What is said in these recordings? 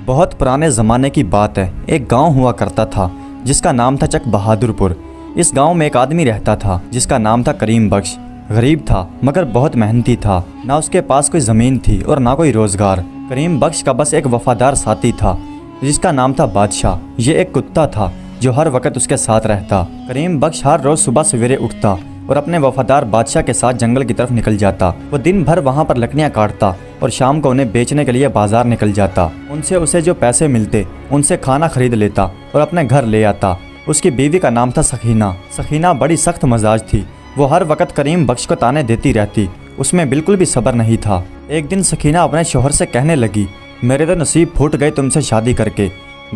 بہت پرانے زمانے کی بات ہے۔ ایک گاؤں ہوا کرتا تھا جس کا نام تھا چک بہادر پور۔ اس گاؤں میں ایک آدمی رہتا تھا جس کا نام تھا کریم بخش۔ غریب تھا مگر بہت محنتی تھا۔ نہ اس کے پاس کوئی زمین تھی اور نہ کوئی روزگار۔ کریم بخش کا بس ایک وفادار ساتھی تھا جس کا نام تھا بادشاہ۔ یہ ایک کتا تھا جو ہر وقت اس کے ساتھ رہتا۔ کریم بخش ہر روز صبح سویرے اٹھتا اور اپنے وفادار بادشاہ کے ساتھ جنگل کی طرف نکل جاتا۔ وہ دن بھر وہاں پر لکڑیاں کاٹتا اور شام کو انہیں بیچنے کے لیے بازار نکل جاتا۔ ان سے اسے جو پیسے ملتے ان سے کھانا خرید لیتا اور اپنے گھر لے آتا۔ اس کی بیوی کا نام تھا سکینہ۔ سکینہ بڑی سخت مزاج تھی۔ وہ ہر وقت کریم بخش کو تانے دیتی رہتی۔ اس میں بالکل بھی صبر نہیں تھا۔ ایک دن سکینہ اپنے شوہر سے کہنے لگی، میرے تو نصیب پھوٹ گئے تم سے شادی کر کے۔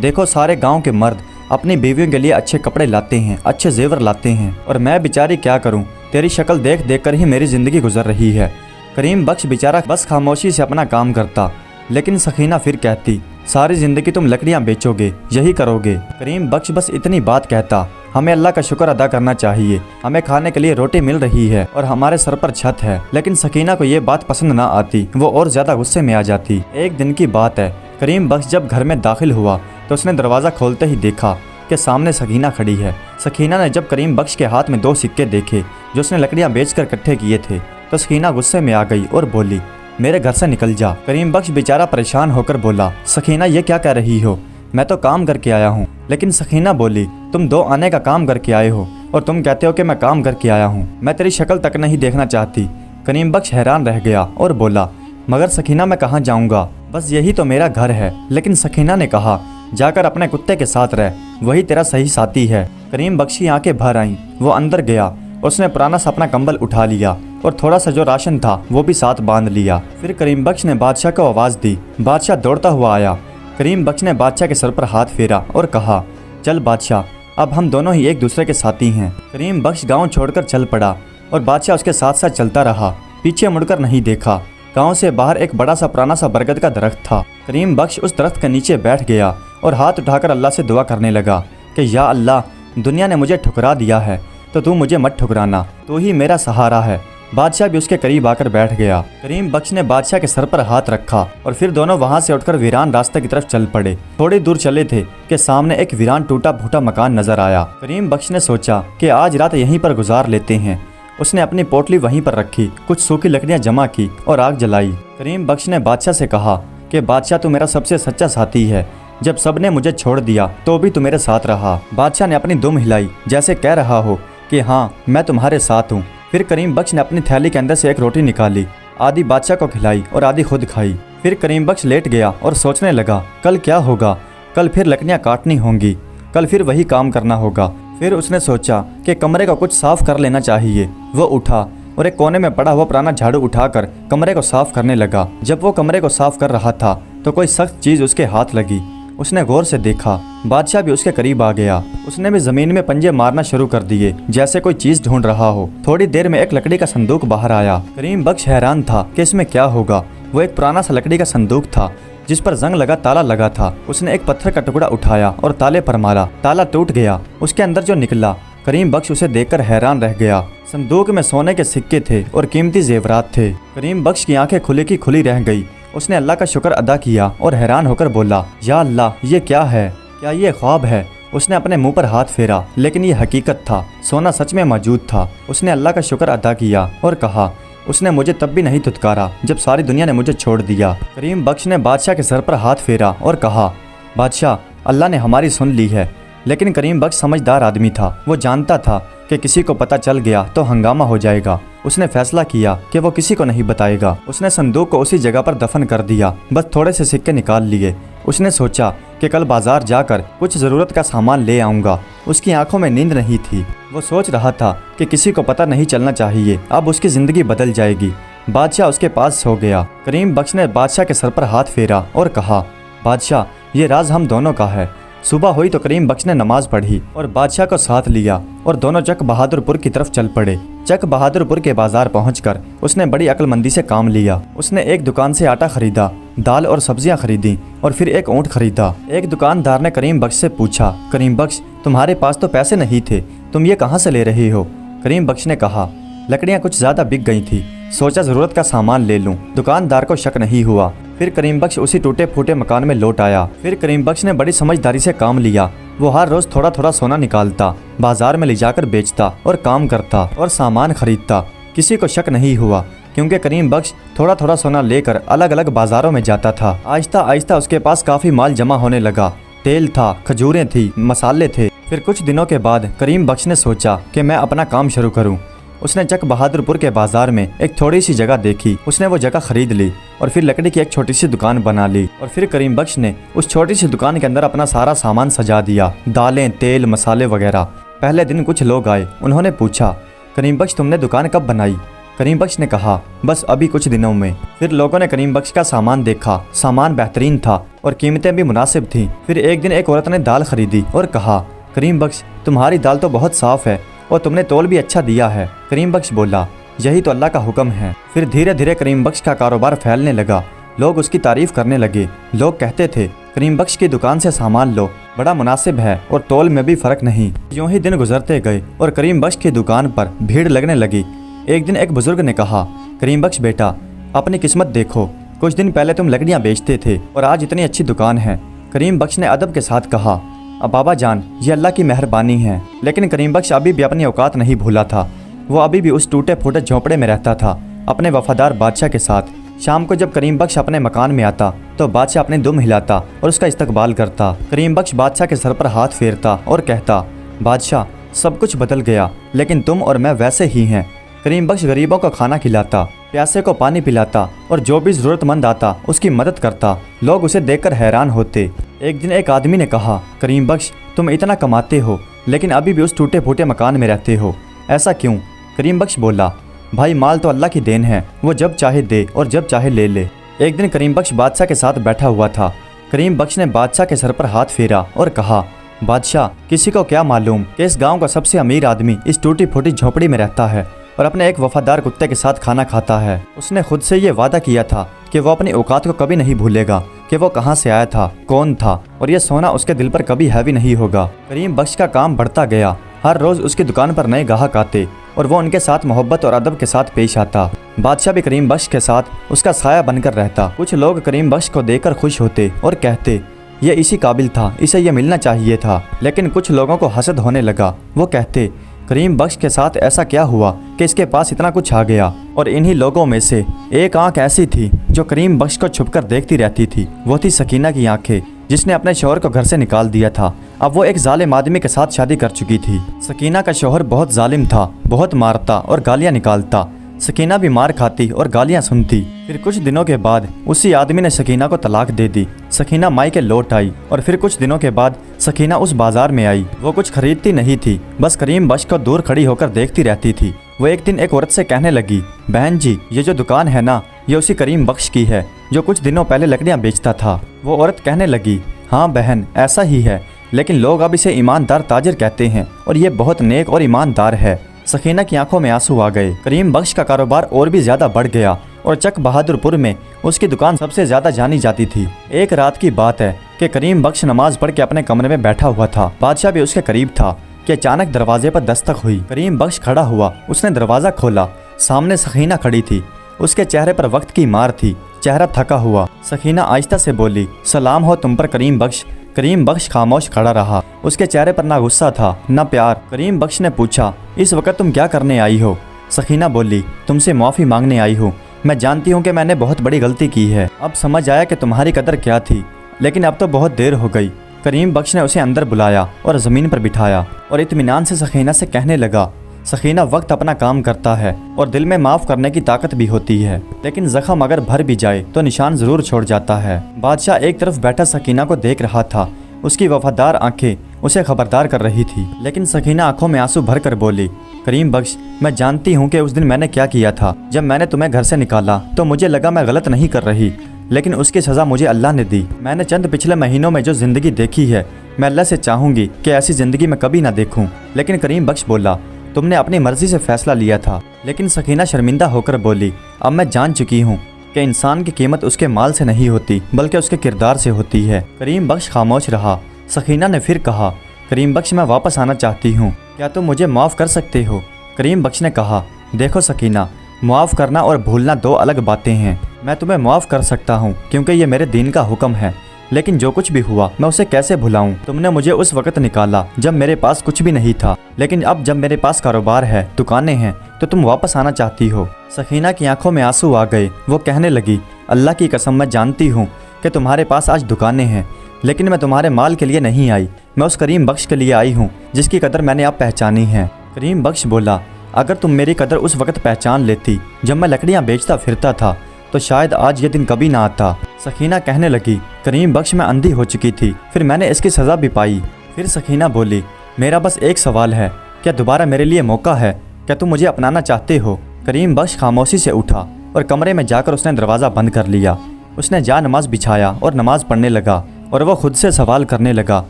دیکھو سارے گاؤں کے مرد اپنی بیویوں کے لیے اچھے کپڑے لاتے ہیں، اچھے زیور لاتے ہیں، اور میں بیچاری کیا کروں؟ تیری شکل دیکھ دیکھ کر ہی میری زندگی گزر رہی ہے۔ کریم بخش بیچارہ بس خاموشی سے اپنا کام کرتا، لیکن سکینہ پھر کہتی، ساری زندگی تم لکڑیاں بیچو گے، یہی کرو گے؟ کریم بخش بس اتنی بات کہتا، ہمیں اللہ کا شکر ادا کرنا چاہیے، ہمیں کھانے کے لیے روٹی مل رہی ہے اور ہمارے سر پر چھت ہے۔ لیکن سکینہ کو یہ بات پسند نہ آتی، وہ اور زیادہ غصے میں آ جاتی۔ ایک دن کی بات ہے، کریم بخش جب گھر میں داخل ہوا تو اس نے دروازہ کھولتے ہی دیکھا کہ سامنے سکینہ کھڑی ہے۔ سکینہ نے جب کریم بخش کے ہاتھ میں 2 سکے دیکھے جو اس نے لکڑیاں بیچ کر اکٹھے کیے تھے تو سکینہ غصے میں آ گئی اور بولی، میرے گھر سے نکل جا۔ کریم بخش بیچارہ پریشان ہو کر بولا، سکینہ یہ کیا کہہ رہی ہو؟ میں تو کام کر کے آیا ہوں۔ لیکن سکینہ بولی، تم 2 آنے کا کام کر کے آئے ہو اور تم کہتے ہو کہ میں کام کر کے آیا ہوں، میں تیری شکل تک نہیں دیکھنا چاہتی۔ کریم بخش حیران رہ گیا اور بولا، مگر سکینہ میں کہاں جاؤں گا؟ بس یہی تو میرا گھر ہے۔ لیکن سکینہ نے کہا، جا کر اپنے کتے کے ساتھ رہ، وہی تیرا صحیح ساتھی ہے۔ کریم بخش کی آنکھیں بھر آئیں۔ وہ اندر گیا، اس نے پرانا سا اپنا کمبل اٹھا لیا اور تھوڑا سا جو راشن تھا وہ بھی ساتھ باندھ لیا۔ پھر کریم بخش نے بادشاہ کو آواز دی۔ بادشاہ دوڑتا ہوا آیا۔ کریم بخش نے بادشاہ کے سر پر ہاتھ پھیرا اور کہا، چل بادشاہ، اب ہم دونوں ہی ایک دوسرے کے ساتھی ہیں۔ کریم بخش گاؤں چھوڑ کر چل پڑا اور بادشاہ اس کے ساتھ ساتھ چلتا رہا، پیچھے مڑ کر نہیں دیکھا۔ گاؤں سے باہر ایک بڑا سا پرانا سا برگد کا درخت تھا۔ کریم بخش اس درخت کے نیچے بیٹھ گیا اور ہاتھ اٹھا کر اللہ سے دعا کرنے لگا کہ یا اللہ، دنیا نے مجھے ٹھکرا دیا ہے تو مجھے مت ٹھکرانا، تو ہی میرا سہارا ہے۔ بادشاہ بھی اس کے قریب آ کر بیٹھ گیا۔ کریم بخش نے بادشاہ کے سر پر ہاتھ رکھا اور پھر دونوں وہاں سے اٹھ کر ویران راستے کی طرف چل پڑے۔ تھوڑی دور چلے تھے کہ سامنے ایک ویران ٹوٹا پھوٹا مکان نظر آیا۔ کریم بخش نے سوچا کہ آج رات یہیں پر گزار لیتے ہیں۔ اس نے اپنی پوٹلی وہیں پر رکھی، کچھ سوکھی لکڑیاں جمع کی اور آگ جلائی۔ کریم بخش نے بادشاہ سے کہا کہ بادشاہ تو میرا سب سے سچا ساتھی ہے، جب سب نے مجھے چھوڑ دیا تو بھی تو میرے ساتھ رہا۔ بادشاہ نے اپنی دم ہلائی جیسے کہہ رہا ہو کہ ہاں میں تمہارے ساتھ ہوں۔ پھر کریم بخش نے اپنی تھیلی کے اندر سے ایک روٹی نکالی، آدھی بادشاہ کو کھلائی اور آدھی خود کھائی۔ پھر کریم بخش لیٹ گیا اور سوچنے لگا، کل کیا ہوگا؟ کل پھر لکڑیاں کاٹنی ہوں گی، کل پھر وہی کام کرنا ہوگا۔ پھر اس نے سوچا کہ کمرے کو کچھ صاف کر لینا چاہیے۔ وہ اٹھا اور ایک کونے میں پڑا ہوا پرانا جھاڑو اٹھا کر کمرے کو صاف کرنے لگا۔ جب وہ کمرے کو صاف کر رہا تھا تو کوئی سخت چیز اس کے ہاتھ لگی۔ اس نے غور سے دیکھا، بادشاہ بھی اس کے قریب آ گیا۔ اس نے بھی زمین میں پنجے مارنا شروع کر دیے جیسے کوئی چیز ڈھونڈ رہا ہو۔ تھوڑی دیر میں ایک لکڑی کا صندوق باہر آیا۔ کریم بخش حیران تھا کہ اس میں کیا ہوگا۔ وہ ایک پرانا سا لکڑی کا صندوق تھا جس پر زنگ لگا تالا لگا تھا۔ اس نے ایک پتھر کا ٹکڑا اٹھایا اور تالے پر مارا، تالا ٹوٹ گیا۔ اس کے اندر جو نکلا، کریم بخش اسے دیکھ کر حیران رہ گیا۔ صندوق میں سونے کے سکے تھے اور قیمتی زیورات تھے۔ کریم بخش کی آنکھیں کھلی کی کھلی رہ گئی۔ اس نے اللہ کا شکر ادا کیا اور حیران ہو کر بولا، یا اللہ، یہ کیا ہے؟ کیا یہ خواب ہے؟ اس نے اپنے منہ پر ہاتھ پھیرا، لیکن یہ حقیقت تھا، سونا سچ میں موجود تھا۔ اس نے اللہ کا شکر ادا کیا اور کہا، اس نے مجھے تب بھی نہیں دھتکارا جب ساری دنیا نے مجھے چھوڑ دیا۔ کریم بخش نے بادشاہ کے سر پر ہاتھ پھیرا اور کہا، بادشاہ، اللہ نے ہماری سن لی ہے۔ لیکن کریم بخش سمجھدار آدمی تھا۔ وہ جانتا تھا کہ کسی کو پتہ چل گیا تو ہنگامہ ہو جائے گا۔ اس نے فیصلہ کیا کہ وہ کسی کو نہیں بتائے گا۔ اس نے صندوق کو اسی جگہ پر دفن کر دیا، بس تھوڑے سے سکے نکال لیے۔ اس نے سوچا کہ کل بازار جا کر کچھ ضرورت کا سامان لے آؤں گا۔ اس کی آنکھوں میں نیند نہیں تھی۔ وہ سوچ رہا تھا کہ کسی کو پتہ نہیں چلنا چاہیے، اب اس کی زندگی بدل جائے گی۔ بادشاہ اس کے پاس سو گیا۔ کریم بخش نے بادشاہ کے سر پر ہاتھ پھیرا اور کہا، بادشاہ، یہ راز ہم دونوں کا ہے۔ صبح ہوئی تو کریم بخش نے نماز پڑھی اور بادشاہ کو ساتھ لیا اور دونوں چک بہادر پور کی طرف چل پڑے۔ چک بہادر پور کے بازار پہنچ کر اس نے بڑی عقل مندی سے کام لیا۔ اس نے ایک دکان سے آٹا خریدا، دال اور سبزیاں خریدیں اور پھر ایک اونٹ خریدا۔ ایک دکاندار نے کریم بخش سے پوچھا، کریم بخش، تمہارے پاس تو پیسے نہیں تھے، تم یہ کہاں سے لے رہے ہو؟ کریم بخش نے کہا، لکڑیاں کچھ زیادہ بک گئی تھی، سوچا ضرورت کا سامان لے لوں۔ دکاندار کو شک نہیں ہوا۔ फिर करीम बख्श उसी टूटे फूटे मकान में लौट आया। फिर करीम बख्श ने बड़ी समझदारी से काम लिया। वो हर रोज थोड़ा थोड़ा सोना निकालता, बाजार में ले जाकर बेचता और काम करता और सामान खरीदता। किसी को शक नहीं हुआ क्योंकि करीम बख्श थोड़ा थोड़ा सोना लेकर अलग अलग बाजारों में जाता था। आहिस्ता आहिस्ता उसके पास काफी माल जमा होने लगा। तेल था, खजूरें थी, मसाले थे। फिर कुछ दिनों के बाद करीम बख्श ने सोचा कि मैं अपना काम शुरू करूं। उसने चक बहादुरपुर के बाजार में एक थोड़ी सी जगह देखी। उसने वो जगह खरीद ली और फिर लकड़ी की एक छोटी सी दुकान बना ली। और फिर करीम बख्श ने उस छोटी सी दुकान के अंदर अपना सारा सामान सजा दिया, दालें, तेल, मसाले वगैरह। पहले दिन कुछ लोग आए। उन्होंने पूछा, करीम बख्श तुमने दुकान कब बनाई? करीम बख्श ने कहा, बस अभी कुछ दिनों में। फिर लोगों ने करीम बख्श का सामान देखा। सामान बेहतरीन था और कीमतें भी मुनासिब थीं। फिर एक दिन एक औरत ने दाल खरीदी और कहा, करीम बख्श तुम्हारी दाल तो बहुत साफ है और तुमने तोल भी अच्छा दिया है। करीम बख्श बोला, यही तो अल्लाह का हुक्म है। फिर धीरे धीरे करीम बख्श का कारोबार फैलने लगा। लोग उसकी तारीफ करने लगे। लोग कहते थे, करीम बख्श की दुकान से सामान लो, बड़ा मुनासिब है और तोल में भी फर्क नहीं। यूं ही दिन गुजरते गए और करीम बख्श की दुकान पर भीड़ लगने लगी। एक दिन एक बुजुर्ग ने कहा, करीम बख्श बेटा, अपनी किस्मत देखो, कुछ दिन पहले तुम लकड़ियाँ बेचते थे और आज इतनी अच्छी दुकान है। करीम बख्श ने अदब के साथ कहा, अब बाबा जान, ये अल्लाह की मेहरबानी है। लेकिन करीम बख्श अभी भी अपनी औकात नहीं भूला था। वो अभी भी उस टूटे फूटे झोंपड़े में रहता था अपने वफादार बादशाह के साथ। शाम को जब करीम बख्श अपने मकान में आता तो बादशाह अपने दुम हिलाता और उसका इस्तकबाल करता। करीम बख्श बादशाह के सर पर हाथ फेरता और कहता, बादशाह सब कुछ बदल गया लेकिन तुम और मैं वैसे ही हैं। करीम बख्श गरीबों को खाना खिलाता, प्यासे को पानी पिलाता और जो भी ज़रूरतमंद आता उसकी मदद करता। लोग उसे देखकर हैरान होते। एक दिन एक आदमी ने कहा, करीम बख्श तुम इतना कमाते हो लेकिन अभी भी उस टूटे फूटे मकान में रहते हो, ऐसा क्यों? करीम बख्श बोला, भाई माल तो अल्लाह की देन है, वो जब चाहे दे और जब चाहे ले ले। एक दिन करीम बख्श बादशाह के साथ बैठा हुआ था। करीम बख्श ने बादशाह के सर पर हाथ फेरा और कहा, बादशाह किसी को क्या मालूम कि इस गाँव का सबसे अमीर आदमी इस टूटी फूटी झोंपड़ी में रहता है और अपने एक वफादार कुत्ते के साथ खाना खाता है। उसने खुद से ये वादा किया था कि वो अपनी औकात को कभी नहीं भूलेगा, कि वो कहाँ से आया था, कौन था, और ये सोना उसके दिल पर कभी हैवी नहीं होगा। करीम बख्श का काम बढ़ता गया। हर रोज उसकी दुकान पर नए ग्राहक आते और वो उनके साथ मोहब्बत और अदब के साथ पेश आता। बादशाह भी करीम बख्श के साथ उसका साया बनकर रहता। कुछ लोग करीम बख्श को देखकर खुश होते और कहते, ये इसी काबिल था, इसे ये मिलना चाहिए था। लेकिन कुछ लोगों को हसद होने लगा। वो कहते, करीम बख्श के साथ ऐसा क्या हुआ कि इसके पास इतना कुछ आ गया? और इन्हीं लोगों में से एक आंख ऐसी थी जो करीम बख्श को छुपकर देखती रहती थी। वो थी सकीना की आंखें, जिसने अपने शौहर को घर से निकाल दिया था। अब वो एक जालिम आदमी के साथ शादी कर चुकी थी। सकीना का शौहर बहुत जालिम था, बहुत मारता और गालियाँ निकालता। सकीना भी मार खाती और गालियाँ सुनती। फिर कुछ दिनों के बाद उसी आदमी ने सकीना को तलाक दे दी। सकीना मायके लौट आई और फिर कुछ दिनों के बाद सकीना उस बाजार में आई। वो कुछ खरीदती नहीं थी, बस करीम बख्श को दूर खड़ी होकर देखती रहती थी। वो एक दिन एक औरत से कहने लगी, बहन जी ये जो दुकान है ना, ये उसी करीम बख्श की है जो कुछ दिनों पहले लकड़ियाँ बेचता था। वो औरत कहने लगी, हाँ बहन ऐसा ही है, लेकिन लोग अब इसे ईमानदार ताजिर कहते हैं और ये बहुत नेक और ईमानदार है। सकीना की आंखों में आंसू आ गए। करीम बख्श का कारोबार और भी ज्यादा बढ़ गया और चक बहादुरपुर में उसकी दुकान सबसे ज्यादा जानी जाती थी। एक रात की बात है कि करीम बख्श नमाज पढ़ के अपने कमरे में बैठा हुआ था। बादशाह भी उसके करीब था कि अचानक दरवाजे पर दस्तक हुई। करीम बख्श खड़ा हुआ। उसने दरवाजा खोला। सामने सकीना खड़ी थी। उसके चेहरे पर वक्त की मार थी, चेहरा थका हुआ। सकीना आहिस्ता से बोली, सलाम हो तुम पर करीम बख्श। करीम बख्श खामोश खड़ा रहा। उसके चेहरे पर ना गुस्सा था ना प्यार। करीम बख्श ने पूछा, इस वक्त तुम क्या करने आई हो? सकीना बोली, तुमसे माफ़ी मांगने आई हूँ। मैं जानती हूँ कि मैंने बहुत बड़ी गलती की है। अब समझ आया कि तुम्हारी कदर क्या थी, लेकिन अब तो बहुत देर हो गई। करीम बख्श ने उसे अंदर बुलाया और ज़मीन पर बिठाया और इत्मीनान से सकीना से कहने लगा, सकीना वक्त अपना काम करता है और दिल में माफ़ करने की ताकत भी होती है, लेकिन जख्म अगर भर भी जाए तो निशान ज़रूर छोड़ जाता है। बादशाह एक तरफ बैठा सकीना को देख रहा था। उसकी वफादार आंखें उसे खबरदार कर रही थी, लेकिन सकीना आंखों में आंसू भर कर बोली, करीम बख्श मैं जानती हूँ कि उस दिन मैंने क्या किया था। जब मैंने तुम्हें घर से निकाला तो मुझे लगा मैं गलत नहीं कर रही, लेकिन उसकी सज़ा मुझे अल्लाह ने दी। मैंने चंद पिछले महीनों में जो ज़िंदगी देखी है, मैं अल्लाह से चाहूँगी कि ऐसी ज़िंदगी मैं कभी ना देखूँ। लेकिन करीम बख्श बोला, तुमने अपनी मर्जी से फैसला लिया था। लेकिन सकीना शर्मिंदा होकर बोली, अब मैं जान चुकी हूँ कि इंसान की कीमत उसके माल से नहीं होती बल्कि उसके किरदार से होती है। करीम बख्श खामोश रहा। सकीना ने फिर कहा, करीम बख्श मैं वापस आना चाहती हूँ, क्या तुम मुझे माफ़ कर सकते हो? करीम बख्श ने कहा, देखो सकीना, माफ़ करना और भूलना दो अलग बातें हैं। میں تمہیں معاف کر سکتا ہوں کیونکہ یہ میرے دین کا حکم ہے، لیکن جو کچھ بھی ہوا میں اسے کیسے بھلاؤں؟ تم نے مجھے اس وقت نکالا جب میرے پاس کچھ بھی نہیں تھا، لیکن اب جب میرے پاس کاروبار ہے، دکانیں ہیں، تو تم واپس آنا چاہتی ہو۔ سکینہ کی آنکھوں میں آنسو آ گئے۔ وہ کہنے لگی، اللہ کی قسم میں جانتی ہوں کہ تمہارے پاس آج دکانیں ہیں، لیکن میں تمہارے مال کے لیے نہیں آئی، میں اس کریم بخش کے لیے آئی ہوں جس کی قدر میں نے اب پہچانی ہے۔ کریم بخش بولا، اگر تم میری قدر اس وقت پہچان لیتی جب میں لکڑیاں بیچتا پھرتا تھا تو شاید آج یہ دن کبھی نہ آتا۔ سکینہ کہنے لگی، کریم بخش میں اندھی ہو چکی تھی، پھر میں نے اس کی سزا بھی پائی۔ پھر سکینہ بولی، میرا بس ایک سوال ہے، کیا دوبارہ میرے لیے موقع ہے؟ کیا تم مجھے اپنانا چاہتے ہو؟ کریم بخش خاموشی سے اٹھا اور کمرے میں جا کر اس نے دروازہ بند کر لیا۔ اس نے جا نماز بچھایا اور نماز پڑھنے لگا، اور وہ خود سے سوال کرنے لگا،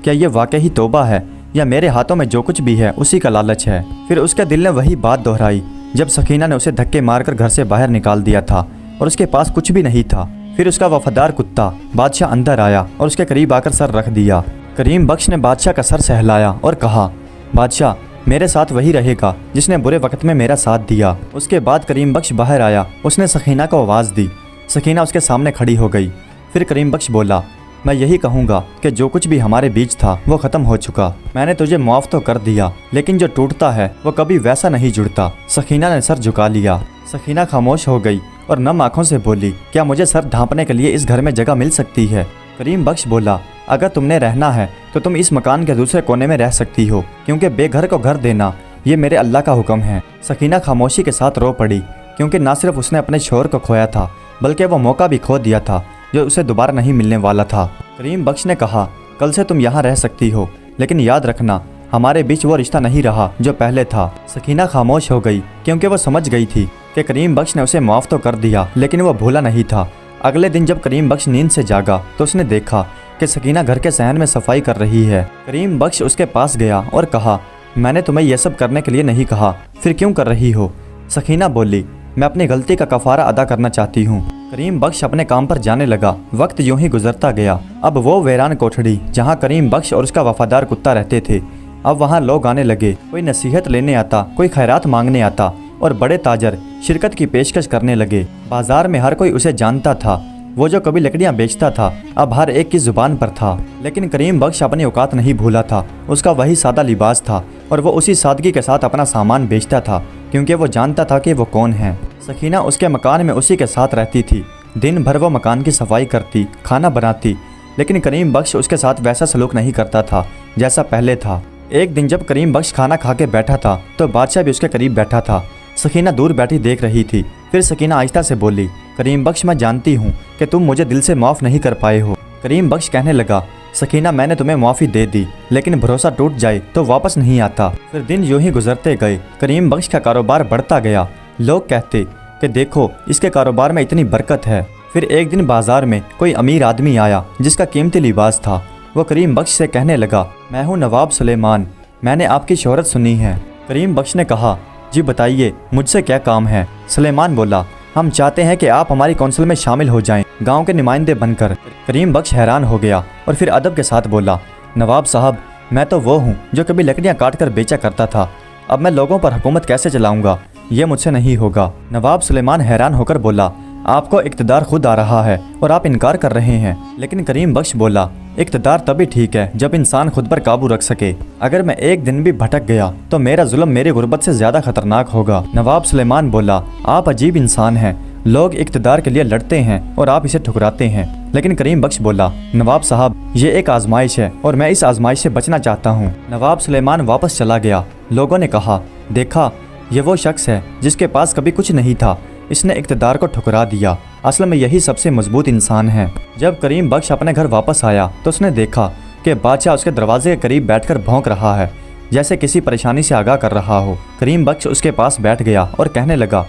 کیا یہ واقعی توبہ ہے یا میرے ہاتھوں میں جو کچھ بھی ہے اسی کا لالچ ہے؟ پھر اس کے دل نے وہی بات دہرائی جب سکینہ نے اسے دھکے مار کر گھر سے باہر نکال دیا تھا اور اس کے پاس کچھ بھی نہیں تھا۔ پھر اس کا وفادار کتا بادشاہ اندر آیا اور اس کے قریب آ کر سر رکھ دیا۔ کریم بخش نے بادشاہ کا سر سہلایا اور کہا، بادشاہ میرے ساتھ وہی رہے گا جس نے برے وقت میں میرا ساتھ دیا۔ اس کے بعد کریم بخش باہر آیا، اس نے سکینہ کو آواز دی۔ سکینہ اس کے سامنے کھڑی ہو گئی۔ پھر کریم بخش بولا، میں یہی کہوں گا کہ جو کچھ بھی ہمارے بیچ تھا وہ ختم ہو چکا۔ میں نے تجھے معاف تو کر دیا، لیکن جو ٹوٹتا ہے وہ کبھی ویسا نہیں جڑتا۔ سکینہ نے سر جھکا لیا۔ سکینہ خاموش ہو گئی اور نم آنکھوں سے بولی، کیا مجھے سر ڈھانپنے کے لیے اس گھر میں جگہ مل سکتی ہے؟ کریم بخش بولا، اگر تم نے رہنا ہے تو تم اس مکان کے دوسرے کونے میں رہ سکتی ہو، کیونکہ بے گھر کو گھر دینا یہ میرے اللہ کا حکم ہے۔ سکینہ خاموشی کے ساتھ رو پڑی، کیونکہ نہ صرف اس نے اپنے شوہر کو کھویا تھا بلکہ وہ موقع بھی کھو دیا تھا جو اسے دوبارہ نہیں ملنے والا تھا۔ کریم بخش نے کہا، کل سے تم یہاں رہ سکتی ہو، لیکن یاد رکھنا ہمارے بیچ وہ رشتہ نہیں رہا جو پہلے تھا۔ سکینہ خاموش ہو گئی کیونکہ وہ سمجھ گئی تھی کہ کریم بخش نے اسے معاف تو کر دیا لیکن وہ بھولا نہیں تھا۔ اگلے دن جب کریم بخش نیند سے جاگا تو اس نے دیکھا کہ سکینہ گھر کے صحن میں صفائی کر رہی ہے۔ کریم بخش اس کے پاس گیا اور کہا، میں نے تمہیں یہ سب کرنے کے لیے نہیں کہا، پھر کیوں کر رہی ہو؟ سکینہ بولی، میں اپنی غلطی کا کفارہ ادا کرنا چاہتی ہوں۔ کریم بخش اپنے کام پر جانے لگا۔ وقت یوں ہی گزرتا گیا۔ اب وہ ویران کوٹھڑی جہاں کریم بخش اور اس کا وفادار کتا رہتے تھے، اب وہاں لوگ آنے لگے۔ کوئی نصیحت لینے آتا، کوئی خیرات مانگنے آتا، اور بڑے تاجر شرکت کی پیشکش کرنے لگے۔ بازار میں ہر کوئی اسے جانتا تھا۔ وہ جو کبھی لکڑیاں بیچتا تھا اب ہر ایک کی زبان پر تھا۔ لیکن کریم بخش اپنی اوقات نہیں بھولا تھا۔ اس کا وہی سادہ لباس تھا اور وہ اسی سادگی کے ساتھ اپنا سامان بیچتا تھا، کیونکہ وہ جانتا تھا کہ وہ کون ہے۔ سکینہ اس کے مکان میں اسی کے ساتھ رہتی تھی۔ دن بھر وہ مکان کی صفائی کرتی، کھانا بناتی، لیکن کریم بخش اس کے ساتھ ویسا سلوک نہیں کرتا تھا جیسا پہلے تھا۔ ایک دن جب کریم بخش کھانا کھا کے بیٹھا تھا تو بادشاہ بھی اس کے قریب بیٹھا تھا۔ سکینہ دور بیٹھی دیکھ رہی تھی۔ پھر سکینہ آہستہ سے بولی، کریم بخش میں جانتی ہوں کہ تم مجھے دل سے معاف نہیں کر پائے ہو۔ کریم بخش کہنے لگا، سکینہ میں نے تمہیں معافی دے دی، لیکن بھروسہ ٹوٹ جائے تو واپس نہیں آتا۔ پھر دن یوں ہی گزرتے گئے۔ کریم بخش کا کاروبار بڑھتا گیا۔ لوگ کہتے کہ دیکھو اس کے کاروبار میں اتنی برکت ہے۔ پھر ایک دن بازار میں کوئی امیر آدمی آیا جس کا قیمتی لباس تھا۔ وہ کریم بخش سے کہنے لگا، میں ہوں نواب سلیمان، میں نے آپ کی شہرت سنی ہے۔ کریم بخش نے کہا، جی بتائیے مجھ سے کیا کام ہے؟ سلیمان بولا، ہم چاہتے ہیں کہ آپ ہماری کونسل میں شامل ہو جائیں، گاؤں کے نمائندے بن کر۔ کریم بخش حیران ہو گیا اور پھر ادب کے ساتھ بولا، نواب صاحب میں تو وہ ہوں جو کبھی لکڑیاں کاٹ کر بیچا کرتا تھا، اب میں لوگوں پر حکومت کیسے چلاؤں گا؟ یہ مجھ سے نہیں ہوگا۔ نواب سلیمان حیران ہو کر بولا، آپ کو اقتدار خود آ رہا ہے اور آپ انکار کر رہے ہیں۔ لیکن کریم بخش بولا، اقتدار تبھی ٹھیک ہے جب انسان خود پر قابو رکھ سکے۔ اگر میں ایک دن بھی بھٹک گیا تو میرا ظلم میری غربت سے زیادہ خطرناک ہوگا۔ نواب سلیمان بولا، آپ عجیب انسان ہیں، لوگ اقتدار کے لیے لڑتے ہیں اور آپ اسے ٹھکراتے ہیں۔ لیکن کریم بخش بولا، نواب صاحب یہ ایک آزمائش ہے اور میں اس آزمائش سے بچنا چاہتا ہوں۔ نواب سلیمان واپس چلا گیا۔ لوگوں نے کہا، دیکھا یہ وہ شخص ہے جس کے پاس کبھی کچھ نہیں تھا، اس نے اقتدار کو ٹھکرا دیا۔ اصل میں یہی سب سے مضبوط انسان ہے۔ جب کریم بخش اپنے گھر واپس آیا تو اس نے دیکھا کہ بادشاہ اس کے دروازے کے قریب بیٹھ کر بھونک رہا ہے، جیسے کسی پریشانی سے آگاہ کر رہا ہو۔ کریم بخش اس کے پاس بیٹھ گیا اور کہنے لگا،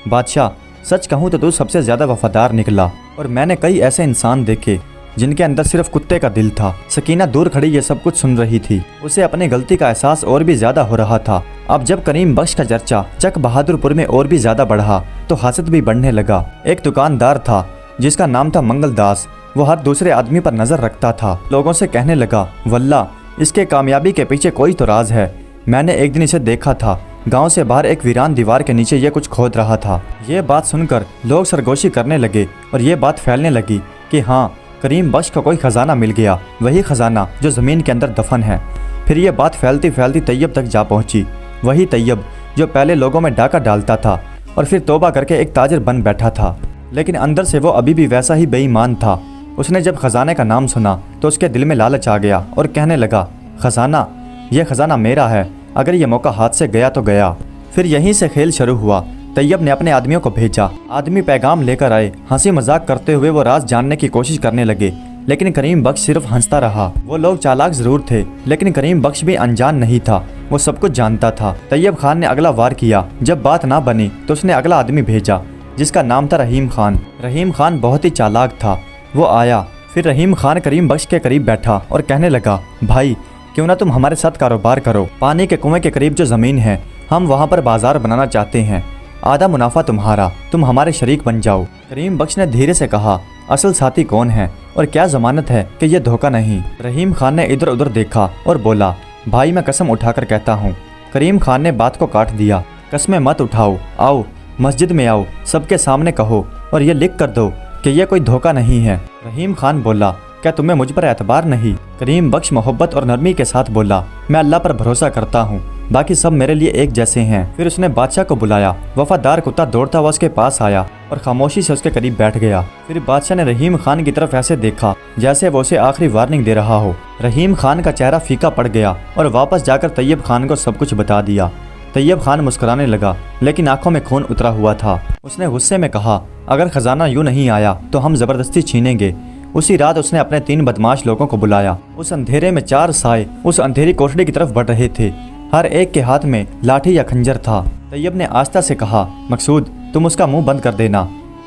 بادشاہ سچ کہوں تو سب سے زیادہ وفادار نکلا، اور میں نے کئی ایسے انسان دیکھے جن کے اندر صرف کتے کا دل تھا۔ سکینہ دور کھڑی یہ سب کچھ سن رہی تھی۔ اسے اپنی غلطی کا احساس اور بھی زیادہ ہو رہا تھا۔ اب جب کریم بخش کا چرچا چک بہادر پور میں اور بھی زیادہ بڑھا تو حسد بھی بڑھنے لگا۔ ایک دکاندار تھا جس کا نام تھا منگل داس، وہ ہر دوسرے آدمی پر نظر رکھتا تھا۔ لوگوں سے کہنے لگا، واللہ اس کے کامیابی کے پیچھے کوئی تو راز ہے، میں نے ایک دن اسے دیکھا تھا गांव से बाहर एक वीरान दीवार के नीचे ये कुछ खोद रहा था। ये बात सुनकर लोग सरगोशी करने लगे और ये बात फैलने लगी कि हाँ, करीम बख्श को कोई खजाना मिल गया, वही खजाना जो ज़मीन के अंदर दफन है। फिर ये बात फैलती फैलती तैयब तक जा पहुंची। वही तैयब जो पहले लोगों में डाका डालता था और फिर तौबा करके एक ताजिर बन बैठा था, लेकिन अंदर से वो अभी भी वैसा ही बेईमान था। उसने जब खजाने का नाम सुना तो उसके दिल में लालच आ गया और कहने लगा, खजाना, ये खजाना मेरा है, अगर ये मौका हाथ से गया तो गया। फिर यहीं से खेल शुरू हुआ। तैयब ने अपने आदमियों को भेजा। आदमी पैगाम लेकर आए। हंसी मजाक करते हुए वो राज जानने की कोशिश करने लगे, लेकिन करीम बख्श सिर्फ हंसता रहा। वो लोग चालाक जरूर थे, लेकिन करीम बख्श भी अनजान नहीं था, वो सब कुछ जानता था। तैयब खान ने अगला वार किया। जब बात ना बनी तो उसने अगला आदमी भेजा, जिसका नाम था रहीम खान। रहीम खान बहुत ही चालाक था। वो आया। फिर रहीम खान करीम बख्श के करीब बैठा और कहने लगा, भाई, क्यों ना तुम हमारे साथ कारोबार करो। पानी के कुएं के करीब जो ज़मीन है, हम वहाँ पर बाजार बनाना चाहते हैं। आधा मुनाफा तुम्हारा, तुम हमारे शरीक बन जाओ। करीम बख्श ने धीरे से कहा, असल साथी कौन है और क्या जमानत है कि ये धोखा नहीं। रहीम खान ने इधर उधर देखा और बोला, भाई, मैं कसम उठाकर कहता हूँ। करीम खान ने बात को काट दिया, कसमें मत उठाओ, आओ मस्जिद में आओ, सबके सामने कहो और ये लिख कर दो कि यह कोई धोखा नहीं है। रहीम खान बोला, क्या तुम्हें मुझ पर एतबार नहीं? करीम बख्श मोहब्बत और नरमी के साथ बोला, मैं अल्लाह पर भरोसा करता हूँ, बाकी सब मेरे लिए एक जैसे हैं। फिर उसने बादशाह को बुलाया। वफादार कुत्ता दौड़ता हुआ उसके पास आया और खामोशी से उसके करीब बैठ गया। फिर बादशाह ने रहीम खान की तरफ ऐसे देखा जैसे वो उसे आखिरी वार्निंग दे रहा हो। रहीम खान का चेहरा फीका पड़ गया और वापस जाकर तैयब खान को सब कुछ बता दिया। तैयब खान मुस्कुराने लगा, लेकिन आंखों में खून उतरा हुआ था। उसने गुस्से में कहा, अगर खजाना यूं नहीं आया तो हम जबरदस्ती छीनेंगे। उसी रात उसने अपने 3 बदमाश लोगों को बुलाया। उस अंधेरे में 4 साए उस अंधेरी कोठरी की तरफ बढ़ रहे थे। हर एक के हाथ में लाठी या खंजर था। तैयब ने आस्था से कहा, मकसूद, तुम उसका मुंह बंद कर देना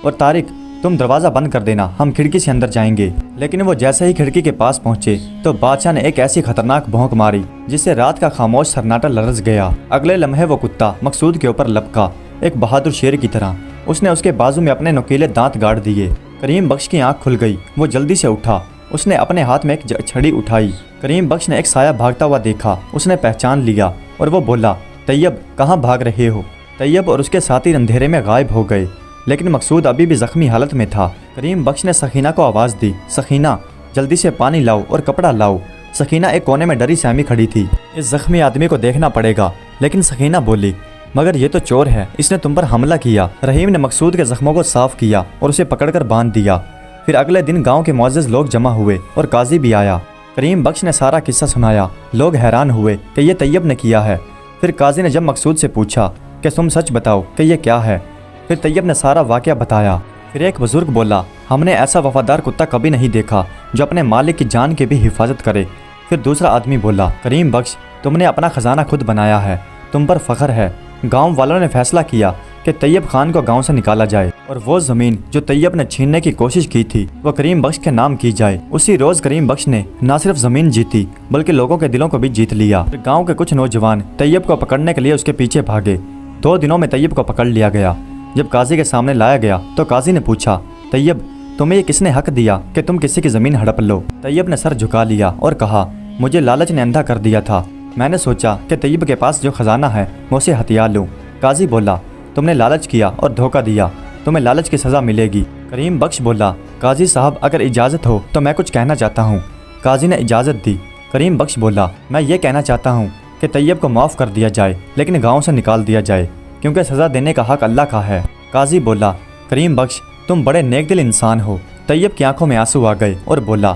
और तारिक, तुम दरवाज़ा बंद कर देना, हम खिड़की से अंदर जाएंगे। लेकिन वो जैसे ही खिड़की के पास पहुंचे तो बादशाह ने एक ऐसी खतरनाक भौंक मारी जिससे रात का खामोश सन्नाटा लरज़ गया। अगले लम्हे वो कुत्ता मकसूद के ऊपर लपका, एक बहादुर शेर की तरह। उसने उसके बाजू में अपने नुकीले दांत गाड़ दिए। करीम बख्श की आंख खुल गई। वो जल्दी से उठा। उसने अपने हाथ में एक छड़ी उठाई। करीम बख्श ने एक साया भागता हुआ देखा। उसने पहचान लिया और वो बोला, तैयब, कहाँ भाग रहे हो? तैयब और उसके साथी अंधेरे में गायब हो गए, लेकिन मकसूद अभी भी जख्मी हालत में था। करीम बख्श ने सकीना को आवाज़ दी, सकीना, जल्दी से पानी लाओ और कपड़ा लाओ। सकीना एक कोने में डरी सहमी खड़ी थी। इस जख्मी आदमी को देखना पड़ेगा। लेकिन सकीना बोली, मगर ये तो चोर है, इसने तुम पर हमला किया। रहीम ने मकसूद के जख्मों को साफ किया और उसे पकड़कर बांध दिया। फिर अगले दिन गांव के मुअज़्ज़िज़ लोग जमा हुए और काजी भी आया। करीम बख्श ने सारा किस्सा सुनाया। लोग हैरान हुए कि ये तैयब ने किया है। फिर काजी ने जब मकसूद से पूछा कि तुम सच बताओ कि ये क्या है। फिर तैयब ने सारा वाक़या बताया। फिर एक बुजुर्ग बोला, हमने ऐसा वफादार कुत्ता कभी नहीं देखा जो अपने मालिक की जान की भी हिफाजत करे। फिर दूसरा आदमी बोला, करीम बख्श, तुमने अपना खजाना खुद बनाया है, तुम पर फख्र है। गांव वालों ने फैसला किया कि तैयब खान को गांव से निकाला जाए और वो ज़मीन जो तैयब ने छीनने की कोशिश की थी वो करीम बख्श के नाम की जाए। उसी रोज़ करीम बख्श ने न सिर्फ ज़मीन जीती बल्कि लोगों के दिलों को भी जीत लिया। गांव के कुछ नौजवान तैयब को पकड़ने के लिए उसके पीछे भागे। 2 दिनों में तैयब को पकड़ लिया गया। जब काजी के सामने लाया गया तो काजी ने पूछा, तैयब, तुम्हें ये किसने हक दिया कि तुम किसी की ज़मीन हड़प लो? तैयब ने सर झुका लिया और कहा, मुझे लालच ने अंधा कर दिया था। मैंने सोचा कि तैयब के पास जो खजाना है मैं उसे हथिया लूँ। काजी बोला, तुमने लालच किया और धोखा दिया, तुम्हें लालच की सज़ा मिलेगी। करीम बख्श बोला, काजी साहब, अगर इजाज़त हो तो मैं कुछ कहना चाहता हूँ। काजी ने इजाज़त दी। करीम बख्श बोला, मैं ये कहना चाहता हूँ कि तैयब को माफ़ कर दिया जाए, लेकिन गाँव से निकाल दिया जाए, क्योंकि सज़ा देने का हक अल्लाह का है। काजी बोला, करीम बख्श, तुम बड़े नेक दिल इंसान हो। तैयब की आंखों में आंसू आ गए और बोला,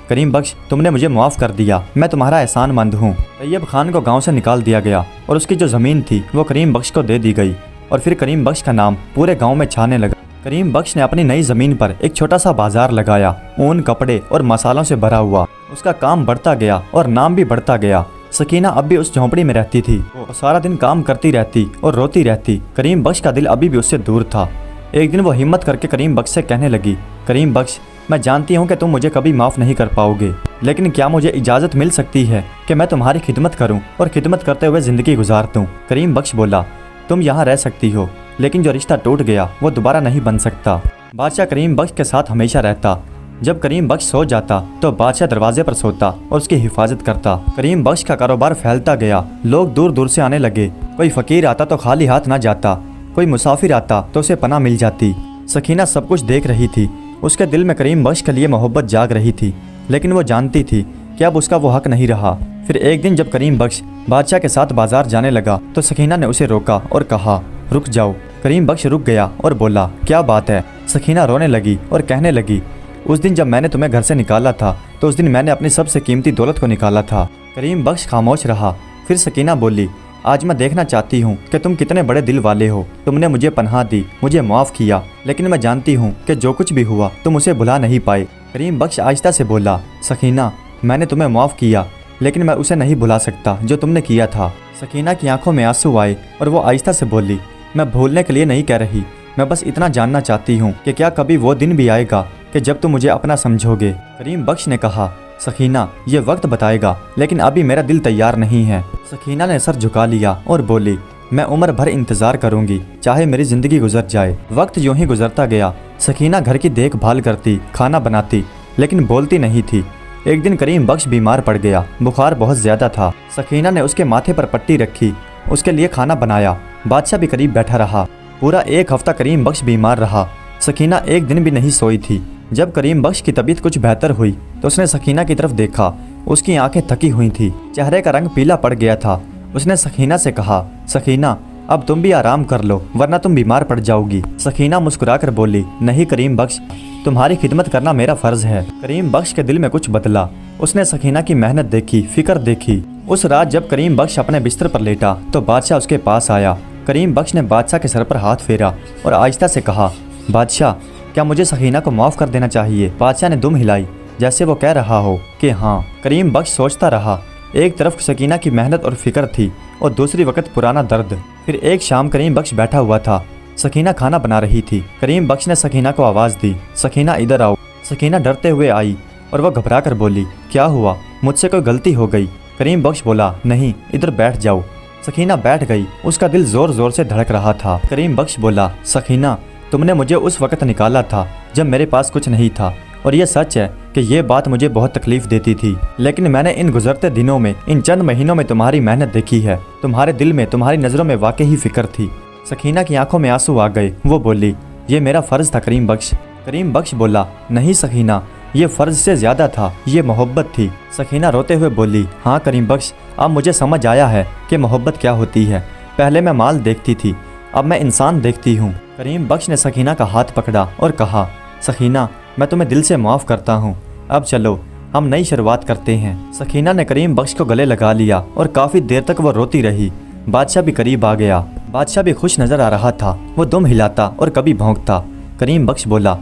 करीम बख्श, तुमने मुझे माफ़ कर दिया, मैं तुम्हारा एहसानमंद हूँ। तैयब खान को गांव से निकाल दिया गया और उसकी जो ज़मीन थी वो करीम बख्श को दे दी गई और फिर करीम बख्श का नाम पूरे गांव में छाने लगा। करीम बख्श ने अपनी नई ज़मीन पर एक छोटा सा बाजार लगाया, ऊन, कपड़े और मसालों से भरा हुआ। उसका काम बढ़ता गया और नाम भी बढ़ता गया। सकीना अब भी उस झोंपड़ी में रहती थी। वो सारा दिन काम करती रहती और रोती रहती। करीम बख्श का दिल अभी भी उससे दूर था। एक दिन वो हिम्मत करके करीम बख्श से कहने लगी, करीम बख्श, मैं जानती हूँ कि तुम मुझे कभी माफ़ नहीं कर पाओगे, लेकिन क्या मुझे इजाज़त मिल सकती है कि मैं तुम्हारी खिदमत करूँ और खिदमत करते हुए ज़िंदगी गुजार दूँ? करीम बख्श बोला, तुम यहाँ रह सकती हो, लेकिन जो रिश्ता टूट गया वो दोबारा नहीं बन सकता। बादशाह करीम बख्श के साथ हमेशा रहता। जब करीम बख्श सो जाता तो बादशाह दरवाजे पर सोता और उसकी हिफाजत करता। करीम बख्श का कारोबार फैलता गया, लोग दूर दूर से आने लगे। कोई फकीर आता तो खाली हाथ ना जाता, कोई मुसाफिर आता तो उसे पनाह मिल जाती। सकीना सब कुछ देख रही थी, उसके दिल में करीम बख्श के लिए मोहब्बत जाग रही थी, लेकिन वो जानती थी कि अब उसका वो हक नहीं रहा। फिर एक दिन जब करीम बख्श बादशाह के साथ बाजार जाने लगा तो सकीना ने उसे रोका और कहा, रुक जाओ। करीम बख्श रुक गया और बोला, क्या बात है? सकीना रोने लगी और कहने लगी, उस दिन जब मैंने तुम्हें घर से निकाला था तो उस दिन मैंने अपनी सबसे कीमती दौलत को निकाला था। करीम बख्श खामोश रहा। फिर सकीना बोली, आज मैं देखना चाहती हूँ कि तुम कितने बड़े दिल वाले हो। तुमने मुझे पनाह दी, मुझे माफ़ किया, लेकिन मैं जानती हूँ कि जो कुछ भी हुआ तुम उसे भुला नहीं पाए। करीम बख्श आहिस्ता से बोला, सकीना, मैंने तुम्हें माफ़ किया, लेकिन मैं उसे नहीं भुला सकता जो तुमने किया था। सकीना की आंखों में आंसू आए और वो आहिस्ता से बोली, मैं भूलने के लिए नहीं कह रही, मैं बस इतना जानना चाहती हूँ कि क्या कभी वो दिन भी आएगा कि जब तुम मुझे अपना समझोगे। करीम बख्श ने कहा, सकीना, ये वक्त बताएगा, लेकिन अभी मेरा दिल तैयार नहीं है। सकीना ने सर झुका लिया और बोली, मैं उम्र भर इंतज़ार करूंगी, चाहे मेरी ज़िंदगी गुजर जाए। वक्त यूं ही गुजरता गया। सकीना घर की देखभाल करती, खाना बनाती, लेकिन बोलती नहीं थी। एक दिन करीम बख्श बीमार पड़ गया, बुखार बहुत ज़्यादा था। सकीना ने उसके माथे पर पट्टी रखी, उसके लिए खाना बनाया। बादशाह भी करीब बैठा रहा। पूरा एक हफ्ता करीम बख्श बीमार रहा। सकीना एक दिन भी नहीं सोई थी। जब करीम बख्श की तबीयत कुछ बेहतर हुई तो उसने सकीना की तरफ देखा। उसकी आंखें थकी हुई थी, चेहरे का रंग पीला पड़ गया था। उसने सकीना से कहा, सकीना, अब तुम भी आराम कर लो, वरना तुम बीमार पड़ जाओगी। सकीना मुस्कुराकर बोली, नहीं करीम बख्श, तुम्हारी खिदमत करना मेरा फर्ज है। करीम बख्श के दिल में कुछ बदला। उसने सकीना की मेहनत देखी, फिक्र देखी। उस रात जब करीम बख्श अपने बिस्तर पर लेटा तो बादशाह उसके पास आया। करीम बख्श ने बादशाह के सर पर हाथ फेरा और आहिस्ता से कहा, बादशाह, क्या मुझे सकीना को माफ़ कर देना चाहिए? बादशाह ने दुम हिलाई, जैसे वो कह रहा हो कि हाँ। करीम बख्श सोचता रहा। एक तरफ सकीना की मेहनत और फिक्र थी और दूसरी वक्त पुराना दर्द। फिर एक शाम करीम बख्श बैठा हुआ था। सकीना खाना बना रही थी। करीम बख्श ने सकीना को आवाज़ दी, सकीना इधर आओ। सकीना डरते हुए आई और वह घबरा कर बोली, क्या हुआ? मुझसे कोई गलती हो गई? करीम बख्श बोला, नहीं, इधर बैठ जाओ। सकीना बैठ गई। उसका दिल ज़ोर ज़ोर से धड़क रहा था। करीम बख्श बोला, सकीना, तुमने मुझे उस वक्त निकाला था जब मेरे पास कुछ नहीं था, और ये सच है कि ये बात मुझे बहुत तकलीफ देती थी, लेकिन मैंने इन गुजरते दिनों में, इन चंद महीनों में तुम्हारी मेहनत देखी है। तुम्हारे दिल में, तुम्हारी नज़रों में वाकई ही फिक्र थी। सकीना की आंखों में आंसू आ गए। वो बोली, ये मेरा फ़र्ज़ था करीम बख्श। करीम बख्श बोला, नहीं सकीना, ये फ़र्ज़ से ज़्यादा था, ये मोहब्बत थी। सकीना रोते हुए बोली, हाँ करीम बख्श, अब मुझे समझ आया है कि मोहब्बत क्या होती है। पहले मैं माल देखती थी, अब मैं इंसान देखती हूँ। करीम बख्श ने सकीना का हाथ पकड़ा और कहा, सकीना, मैं तुम्हें दिल से माफ़ करता हूँ, अब चलो हम नई शुरुआत करते हैं। सकीना ने करीम बख्श को गले लगा लिया और काफ़ी देर तक वो रोती रही। बादशाह भी करीब आ गया। बादशाह भी खुश नज़र आ रहा था। वो दुम हिलाता और कभी भौंकता। करीम बख्श बोला,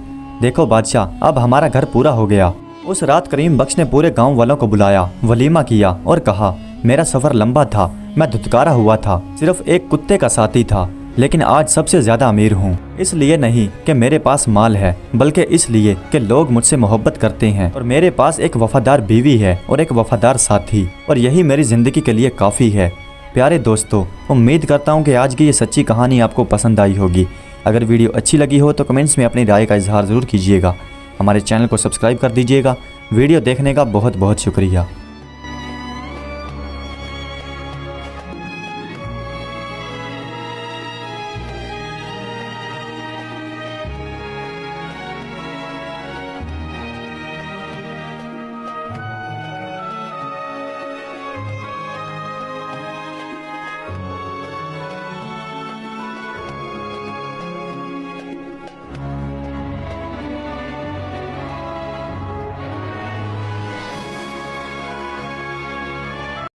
देखो बादशाह, अब हमारा घर पूरा हो गया। उस रात करीम बख्श ने पूरे गांव वालों को बुलाया, वलीमा किया और कहा, मेरा सफ़र लंबा था, मैं धुतकारा हुआ था, सिर्फ एक कुत्ते का साथी था, लेकिन आज सबसे ज़्यादा अमीर हूँ। इसलिए नहीं कि मेरे पास माल है, बल्कि इसलिए कि लोग मुझसे मोहब्बत करते हैं और मेरे पास एक वफादार बीवी है और एक वफादार साथी, और यही मेरी ज़िंदगी के लिए काफ़ी है। प्यारे दोस्तों, उम्मीद करता हूँ कि आज की ये सच्ची कहानी आपको पसंद आई होगी। अगर वीडियो अच्छी लगी हो तो कमेंट्स में अपनी राय का इजहार ज़रूर कीजिएगा। हमारे चैनल को सब्सक्राइब कर दीजिएगा। वीडियो देखने का बहुत बहुत शुक्रिया।